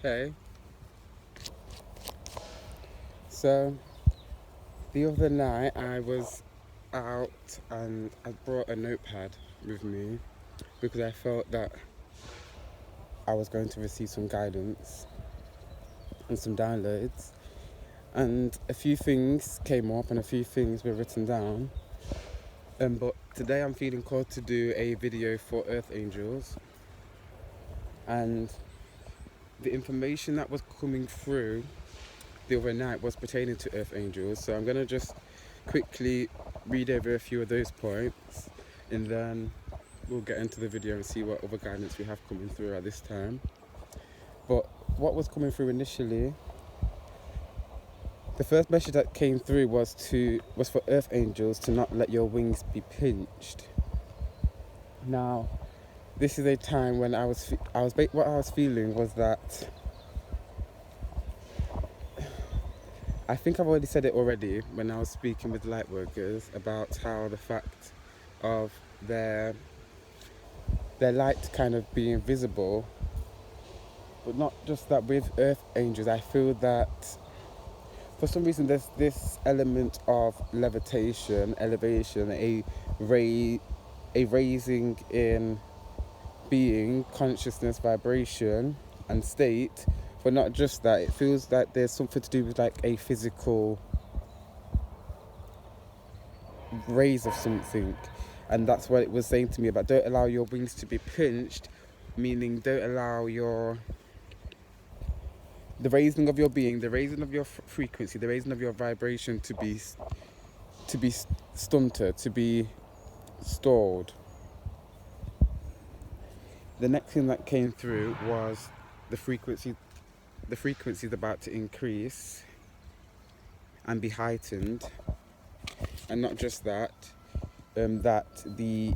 Hey, so the other night I was out and I brought a notepad with me because I felt that I was going to receive some guidance and some downloads, and a few things came up and a few things were written down. But today I'm feeling called to do a video for Earth Angels, and the information that was coming through the other night was pertaining to Earth Angels. So I'm going to just quickly read over a few of those points, and then we'll get into the video and see what other guidance we have coming through at this time. But what was coming through initially, the first message that came through was for Earth Angels to not let your wings be pinched. Now, this is a time when what I was feeling was that, I think I've already said it already when I was speaking with Lightworkers about how the fact of their light kind of being visible, but not just that. With Earth Angels, I feel that for some reason there's this element of levitation, elevation, a raising in being, consciousness, vibration and state. But not just that, it feels like there's something to do with like a physical raise of something. And that's what it was saying to me about don't allow your wings to be pinched, meaning don't allow the raising of your being, the raising of your frequency, the raising of your vibration to be stunted, to be stalled. The next thing that came through was the frequency. The frequency is about to increase and be heightened, and not just that. That the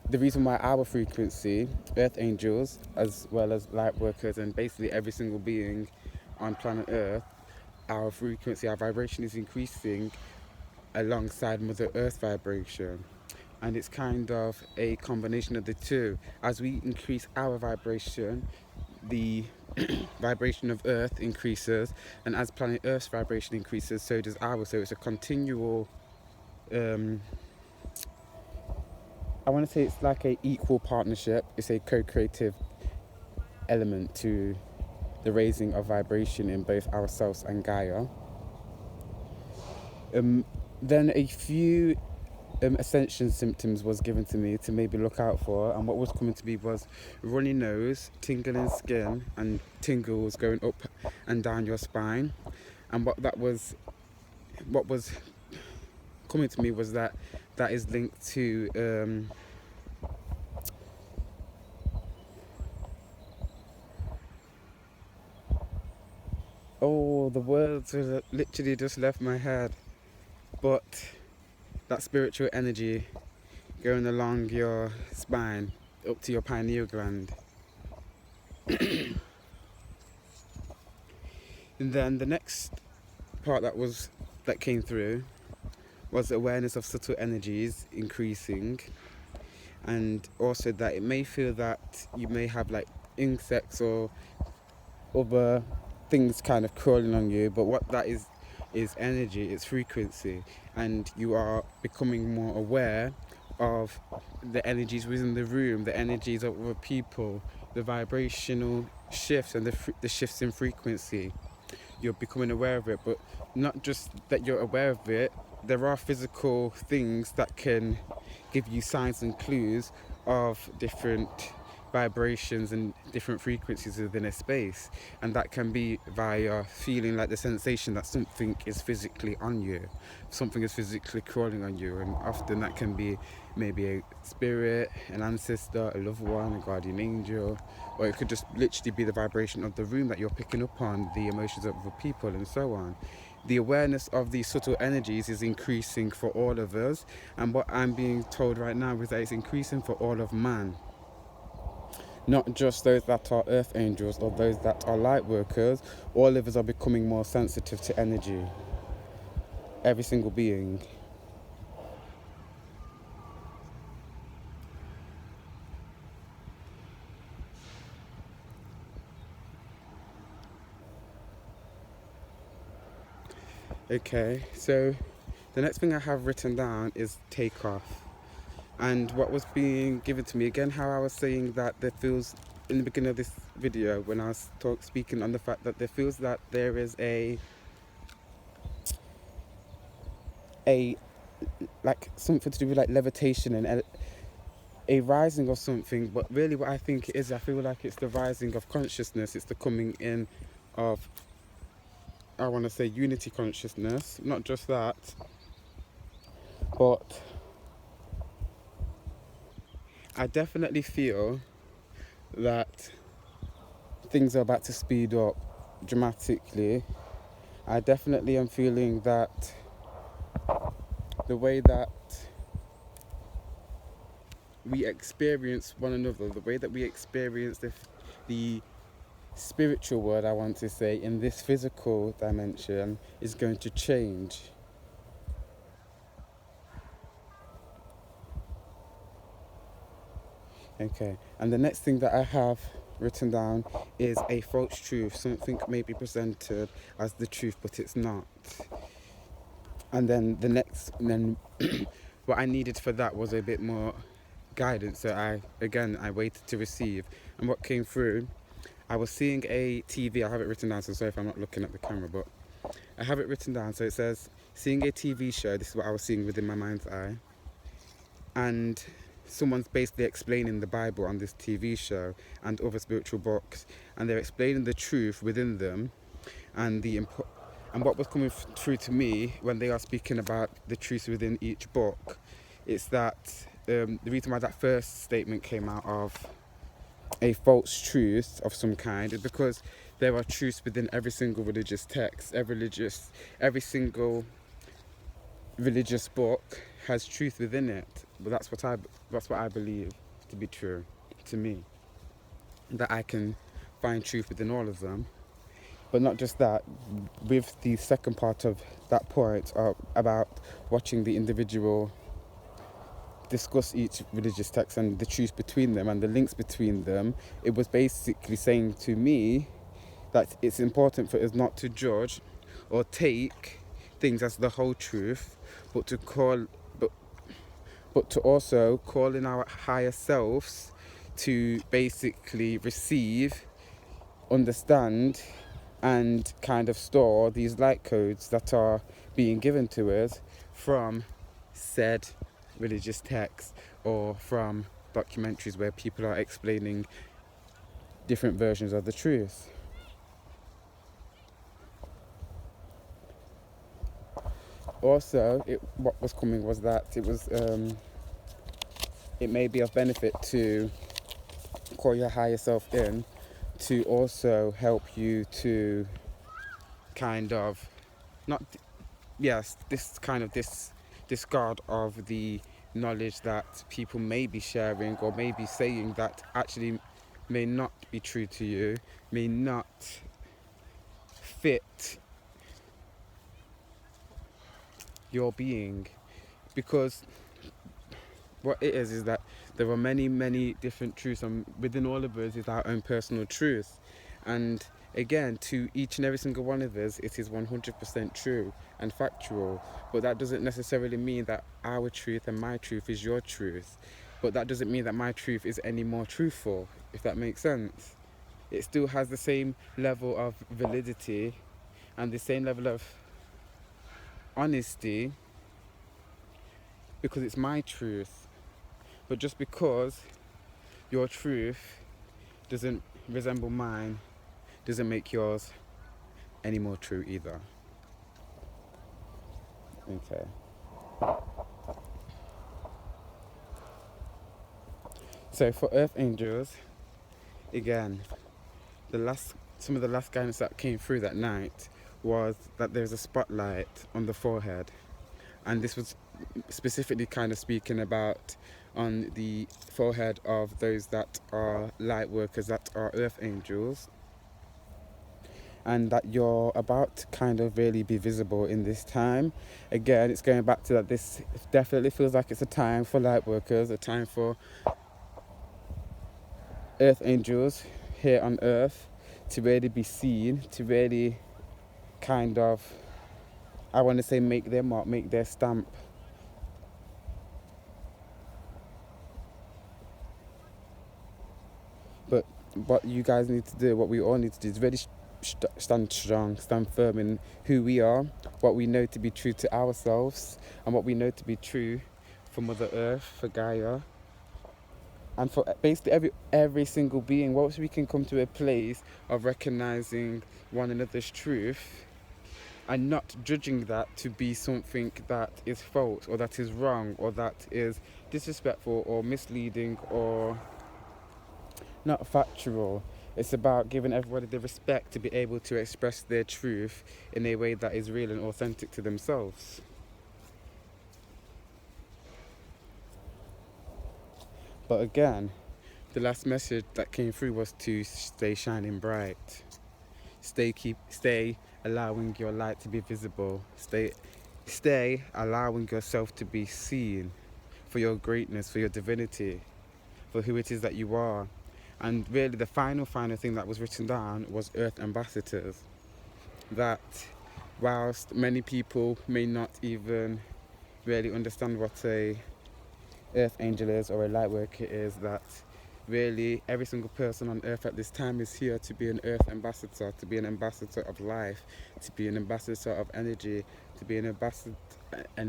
reason why our frequency, Earth Angels, as well as light workers, and basically every single being on planet Earth, our frequency, our vibration is increasing alongside Mother Earth vibration. And it's kind of a combination of the two. As we increase our vibration, the vibration of Earth increases, and as planet Earth's vibration increases, so does ours. So it's a continual, I want to say it's like a equal partnership. It's a co-creative element to the raising of vibration in both ourselves and Gaia. Then a few ascension symptoms was given to me to maybe look out for, and what was coming to me was runny nose, tingling skin, and tingles going up and down your spine. And what was coming to me was that is linked to the words literally just left my head, but that spiritual energy going along your spine up to your pineal gland. And then the next part that came through was awareness of subtle energies increasing, and also that it may feel that you may have like insects or other things kind of crawling on you, but what that is energy, it's frequency, and you are becoming more aware of the energies within the room, the energies of other people, the vibrational shifts and the shifts in frequency. You're becoming aware of it, but not just that you're aware of it. There are physical things that can give you signs and clues of different vibrations and different frequencies within a space, and that can be via feeling like the sensation that something is physically on you, something is physically crawling on you, and often that can be maybe a spirit, an ancestor, a loved one, a guardian angel, or it could just literally be the vibration of the room that you're picking up on, the emotions of other people, and so on. The awareness of these subtle energies is increasing for all of us, and what I'm being told right now is that it's increasing for all of man. Not just those that are earth angels or those that are light workers. All of us are becoming more sensitive to energy. Every single being. Okay, so the next thing I have written down is take off. And what was being given to me, again, how I was saying that there feels, in the beginning of this video, when I was speaking on the fact that there feels that there is a like something to do with like levitation and a rising of something, but really what I think it is, I feel like it's the rising of consciousness, it's the coming in of, I want to say, unity consciousness, not just that, but I definitely feel that things are about to speed up dramatically. I definitely am feeling that the way that we experience one another, the way that we experience the spiritual world, I want to say, in this physical dimension is going to change. Okay, and the next thing that I have written down is a false truth. Something may be presented as the truth, but it's not. And then what I needed for that was a bit more guidance. So I waited to receive. And what came through, I was seeing a TV. I have it written down, so sorry if I'm not looking at the camera, but I have it written down. So it says, seeing a TV show. This is what I was seeing within my mind's eye. And someone's basically explaining the Bible on this TV show and other spiritual books, and they're explaining the truth within them, and and what was coming through to me when they are speaking about the truth within each book, it's that the reason why that first statement came out of a false truth of some kind is because there are truths within every single religious text, every single religious book has truth within it. But that's what I believe to be true to me. That I can find truth within all of them. But not just that, with the second part of that point about watching the individual discuss each religious text and the truth between them and the links between them, it was basically saying to me that it's important for us not to judge or take things as the whole truth, but to also call in our higher selves to basically receive, understand, and kind of store these light codes that are being given to us from said religious texts or from documentaries where people are explaining different versions of the truth. Also, what was coming was that it may be of benefit to call your higher self in to also help you to kind of not yes this discard of the knowledge that people may be sharing or may be saying that actually may not be true to you, may not fit your being, because what it is that there are many different truths, and within all of us is our own personal truth. And again, to each and every single one of us, it is 100% true and factual. But that doesn't necessarily mean that our truth and my truth is your truth. But that doesn't mean that my truth is any more truthful, if that makes sense. It still has the same level of validity and the same level of honesty because it's my truth. But just because your truth doesn't resemble mine doesn't make yours any more true either. Okay. So for Earth Angels, again, some of the last guidance that came through that night was that there's a spotlight on the forehead, and this was specifically kind of speaking about on the forehead of those that are light workers, that are Earth Angels, and that you're about to kind of really be visible in this time. Again, it's going back to that this definitely feels like it's a time for light workers, a time for Earth Angels here on Earth to really be seen, to really kind of, I want to say, make their mark, make their stamp. But what you guys need to do, what we all need to do, is really stand strong, stand firm in who we are, what we know to be true to ourselves, and what we know to be true for Mother Earth, for Gaia, and for basically every single being. Once we can come to a place of recognizing one another's truth and not judging that to be something that is false or that is wrong or that is disrespectful or misleading or not factual. It's about giving everybody the respect to be able to express their truth in a way that is real and authentic to themselves. But again, the last message that came through was to stay shining bright. Stay allowing your light to be visible. Stay allowing yourself to be seen for your greatness, for your divinity, for who it is that you are. And really the final thing that was written down was Earth Ambassadors. That whilst many people may not even really understand what a Earth Angel is or a Lightworker is, that really every single person on Earth at this time is here to be an Earth Ambassador, to be an ambassador of life, to be an ambassador of energy, to be an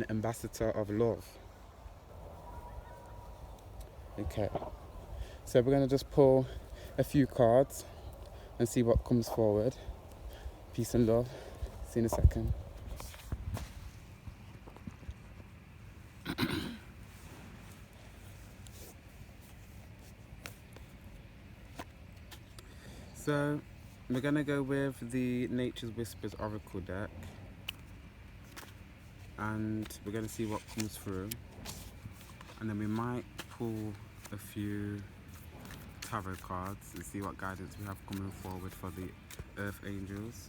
ambassador of love. Okay, so we're going to just pull a few cards and see what comes forward. Peace and love. See you in a second. So we're going to go with the Nature's Whispers Oracle deck, and we're going to see what comes through, and then we might pull a few tarot cards and see what guidance we have coming forward for the Earth Angels.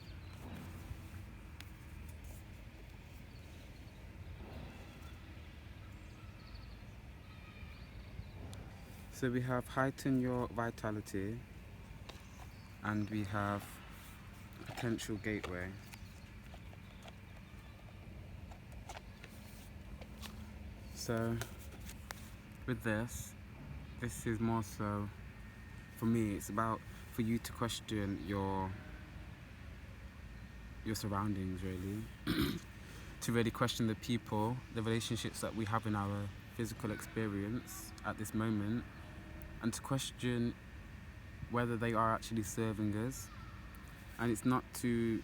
So we have heighten your vitality, and we have potential gateway. So with this is more so, for me, it's about for you to question your surroundings, really. To really question the people, the relationships that we have in our physical experience at this moment, and to question whether they are actually serving us. And it's not to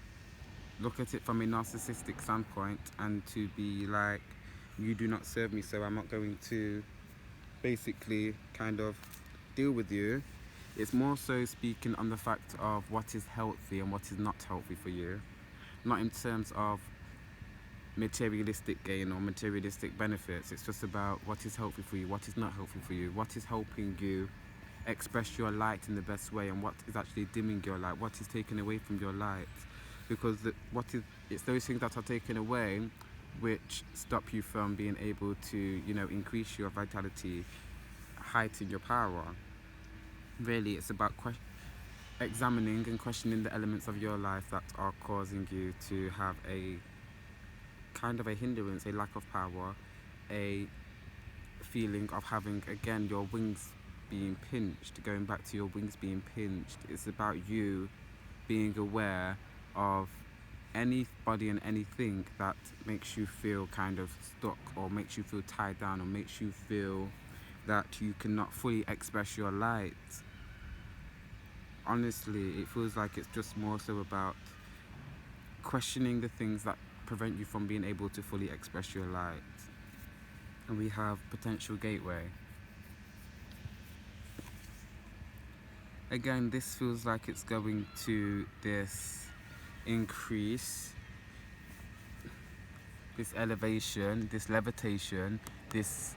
look at it from a narcissistic standpoint and to be like, you do not serve me, so I'm not going to basically kind of deal with you. It's more so speaking on the fact of what is healthy and what is not healthy for you, not in terms of materialistic gain or materialistic benefits. It's just about what is healthy for you, what is not healthy for you, what is helping you express your light in the best way, and what is actually dimming your light, what is taken away from your light. Because it's those things that are taken away which stop you from being able to, increase your vitality, heighten your power. Really, it's about examining and questioning the elements of your life that are causing you to have a kind of a hindrance, a lack of power, a feeling of having, again, your wings being pinched, going back to your wings being pinched. It's about you being aware of anybody and anything that makes you feel kind of stuck, or makes you feel tied down, or makes you feel that you cannot fully express your light. Honestly, it feels like it's just more so about questioning the things that prevent you from being able to fully express your light. And we have potential gateway. Again, this feels like it's going to this increase, this elevation, this levitation, this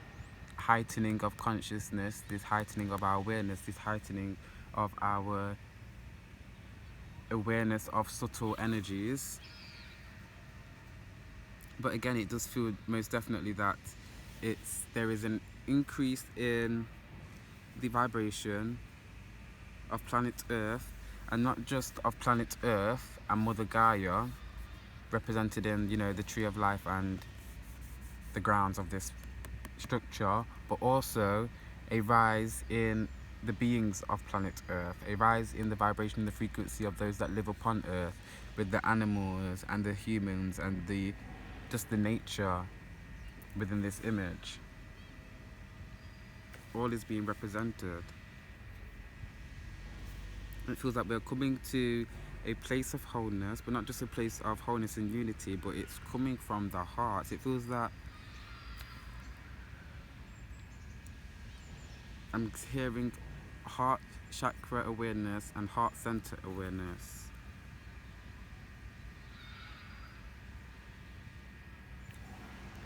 heightening of consciousness, this heightening of our awareness, this heightening of our awareness of subtle energies. But again, it does feel most definitely that there is an increase in the vibration of planet Earth, and not just of planet Earth and Mother Gaia, represented in, you know, the tree of life and the grounds of this structure, but also a rise in the beings of planet Earth, a rise in the vibration and the frequency of those that live upon Earth, with the animals and the humans and the just the nature within this image. All is being represented. It feels like we're coming to a place of wholeness, but not just a place of wholeness and unity, but it's coming from the heart. It feels that I'm hearing heart chakra awareness and heart center awareness.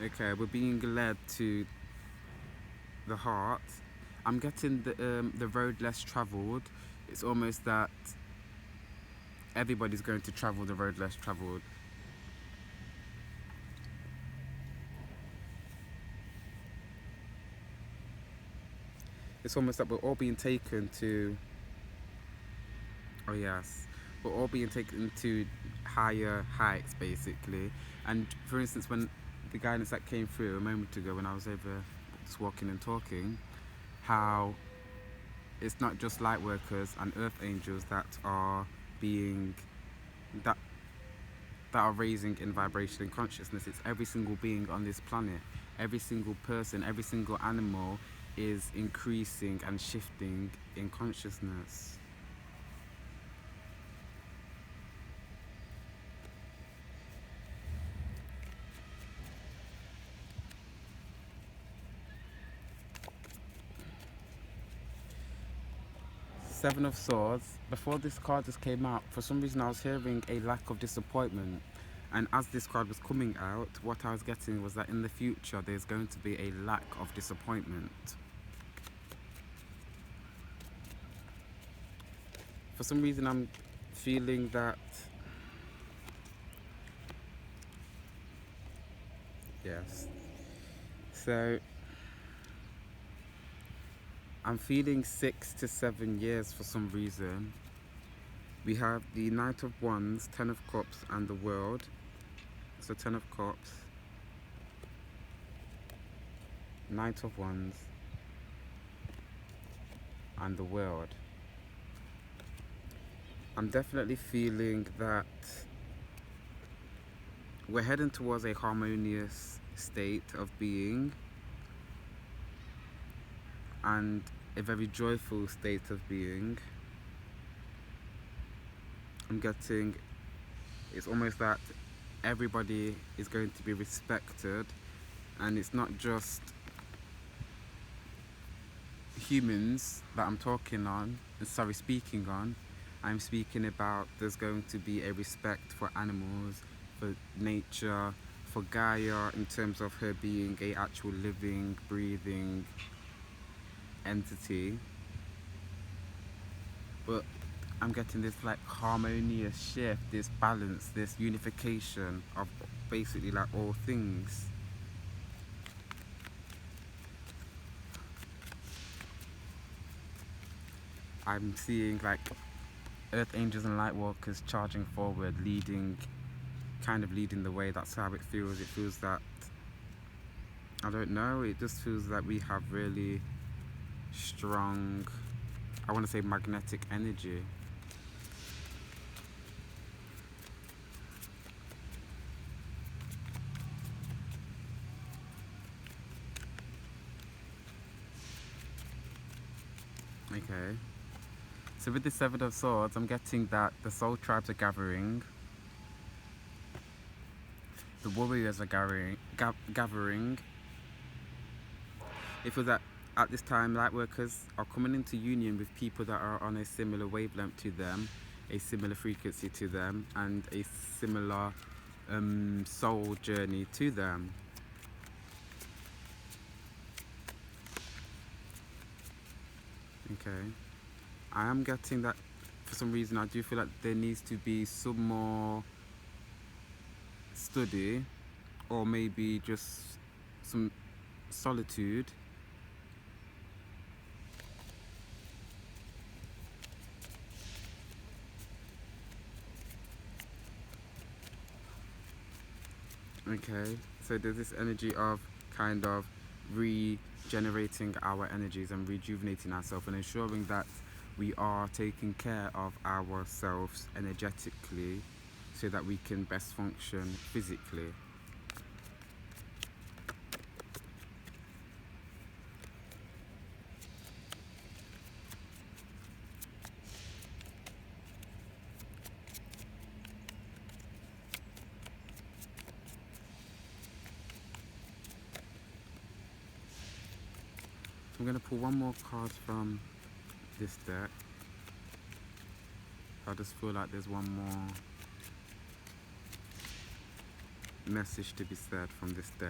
Okay, we're being led to the heart. I'm getting the road less traveled. It's almost that everybody's going to travel the road less traveled. It's almost like we're all being taken to, oh yes, we're all being taken to higher heights basically. And for instance, when the guidance that came through a moment ago when I was over just walking and talking, how it's not just light workers and earth angels that are being, that are raising in vibration and consciousness. It's every single being on this planet. Every single person, every single animal is increasing and shifting in consciousness. Seven of Swords. Before this card just came out, for some reason I was hearing a lack of disappointment. And as this card was coming out, what I was getting was that in the future there's going to be a lack of disappointment. For some reason I'm feeling that, yes. So I'm feeling 6 to 7 years for some reason. We have the Knight of Wands, 10 of Cups and the World. So 10 of Cups, Knight of Wands and the World. I'm definitely feeling that we're heading towards a harmonious state of being and a very joyful state of being. I'm getting, it's almost that everybody is going to be respected, and it's not just humans that I'm speaking on. I'm speaking about there's going to be a respect for animals, for nature, for Gaia in terms of her being a actual living, breathing entity. But I'm getting this like harmonious shift, this balance, this unification of basically like all things. I'm seeing like Earth Angels and Lightworkers charging forward, kind of leading the way. That's how it feels. It feels that, I don't know, it just feels like we have really strong, I want to say magnetic energy. Okay. So with the Seven of Swords, I'm getting that the soul tribes are gathering. The warriors are gathering. It feels that at this time, lightworkers are coming into union with people that are on a similar wavelength to them, a similar frequency to them, and a similar soul journey to them. Okay. I am getting that for some reason I do feel like there needs to be some more study, or maybe just some solitude. Okay, so there's this energy of kind of regenerating our energies and rejuvenating ourselves and ensuring that we are taking care of ourselves energetically so that we can best function physically. I'm going to pull one more card from this deck. I just feel like there's one more message to be said from this deck.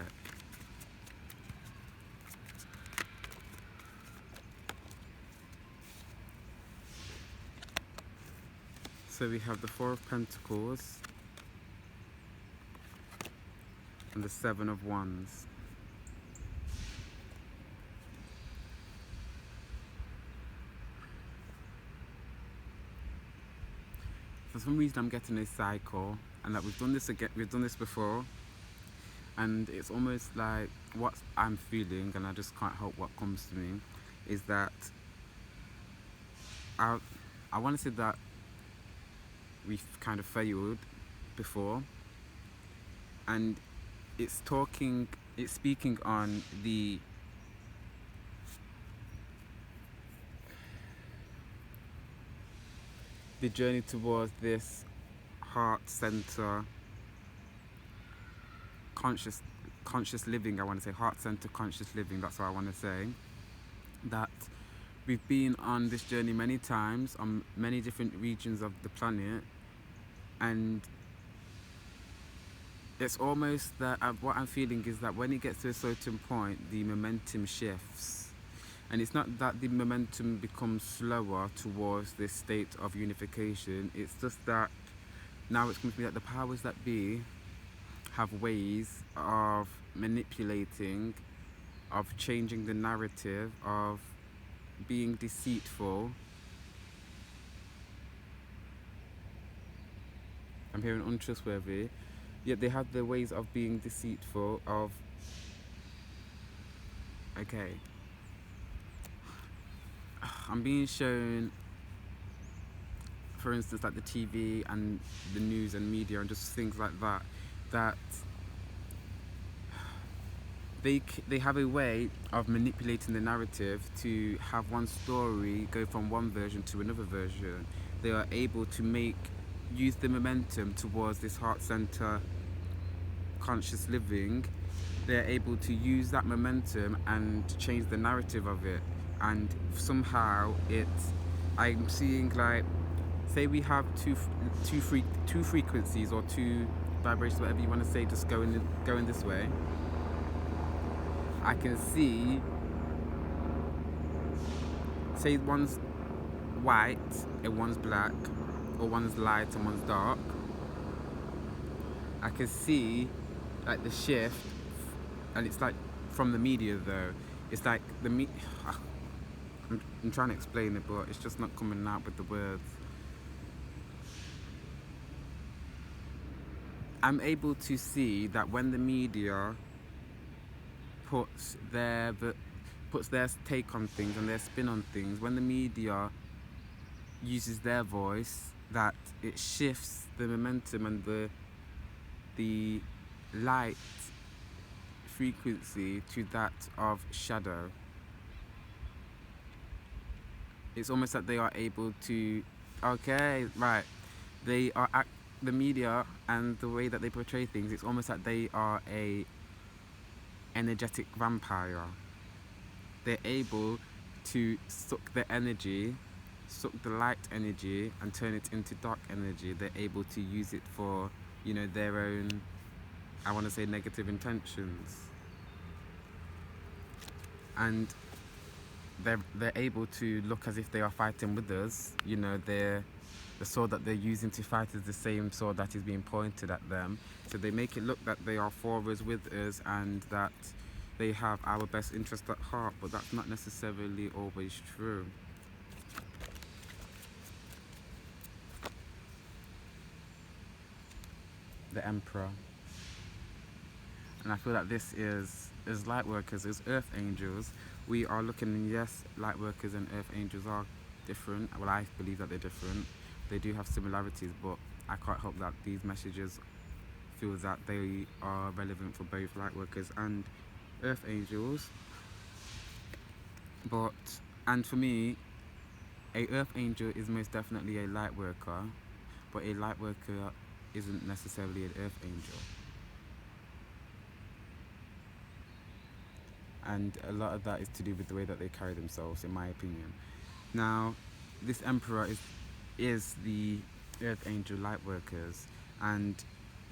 So we have the Four of Pentacles and the Seven of Wands. For some reason I'm getting a cycle, and that we've done this before, and it's almost like what I'm feeling, and I just can't help what comes to me, is that I want to say that we've kind of failed before, and it's speaking on the journey towards this heart center conscious living. I want to say heart center conscious living. That's what I want to say. That we've been on this journey many times on many different regions of the planet, and it's almost that what I'm feeling is that when it gets to a certain point, the momentum shifts. And it's not that the momentum becomes slower towards this state of unification. It's just that now it's going to be that the powers that be have ways of manipulating, of changing the narrative, of being deceitful. I'm hearing untrustworthy. Yet they have the ways of being deceitful, of... Okay. I'm being shown, for instance, like the TV and the news and media and just things like that, that they have a way of manipulating the narrative to have one story go from one version to another version. They are able to use the momentum towards this heart center conscious living. They're able to use that momentum and change the narrative of it. And somehow I'm seeing, like, say we have two frequencies or two vibrations, whatever you want to say, just going this way. I can see, say one's white and one's black, or one's light and one's dark. I can see like the shift, and it's like from the media though. It's like I'm trying to explain it, but it's just not coming out with the words. I'm able to see that when the media puts their take on things and their spin on things, when the media uses their voice, that it shifts the momentum and the light frequency to that of shadow. It's almost like they are able to, they are the media and the way that they portray things, it's almost like they are a energetic vampire. They're able to suck the energy, suck the light energy and turn it into dark energy. They're able to use it for, their own, I want to say, negative intentions. And they're able to look as if they are fighting with us. The sword that they're using to fight is the same sword that is being pointed at them. So they make it look that they are for us, with us, and that they have our best interest at heart, but that's not necessarily always true. The Emperor. And I feel that this is as light workers, as earth angels, we are looking, and yes, light workers and earth angels are different. Well, I believe that they're different. They do have similarities, but I can't help that these messages feel that they are relevant for both light workers and earth angels. But, and for me, a earth angel is most definitely a light worker, but a light worker isn't necessarily an earth angel. And a lot of that is to do with the way that they carry themselves, in my opinion. Now, this emperor is the earth angel light workers, and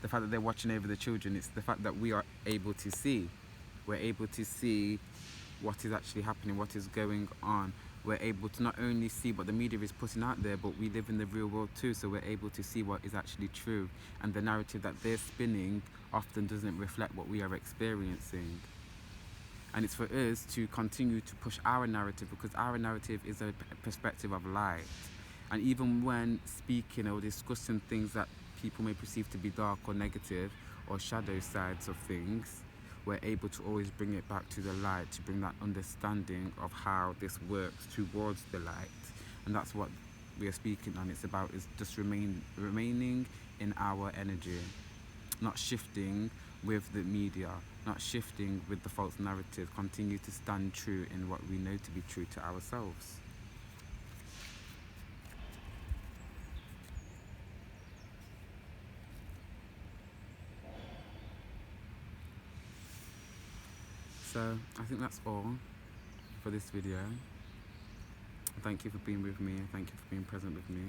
the fact that they're watching over the children, it's the fact that we are able to see. We're able to see what is actually happening, what is going on. We're able to not only see what the media is putting out there, but we live in the real world too, so we're able to see what is actually true. And the narrative that they're spinning often doesn't reflect what we are experiencing. And it's for us to continue to push our narrative, because our narrative is a perspective of light. And even when speaking or discussing things that people may perceive to be dark or negative or shadow sides of things, we're able to always bring it back to the light, to bring that understanding of how this works towards the light. And that's what we are speaking on. It's about is just remaining in our energy, not shifting with the media, not shifting with the false narrative. Continue to stand true in what we know to be true to ourselves. So I think that's all for this video. Thank you for being with me. Thank you for being present with me.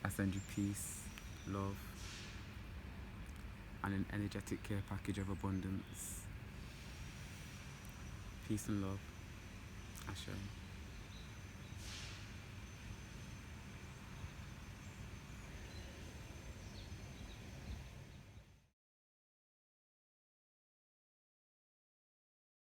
I send you peace, love, and an energetic care package of abundance. Peace and love. Ashe.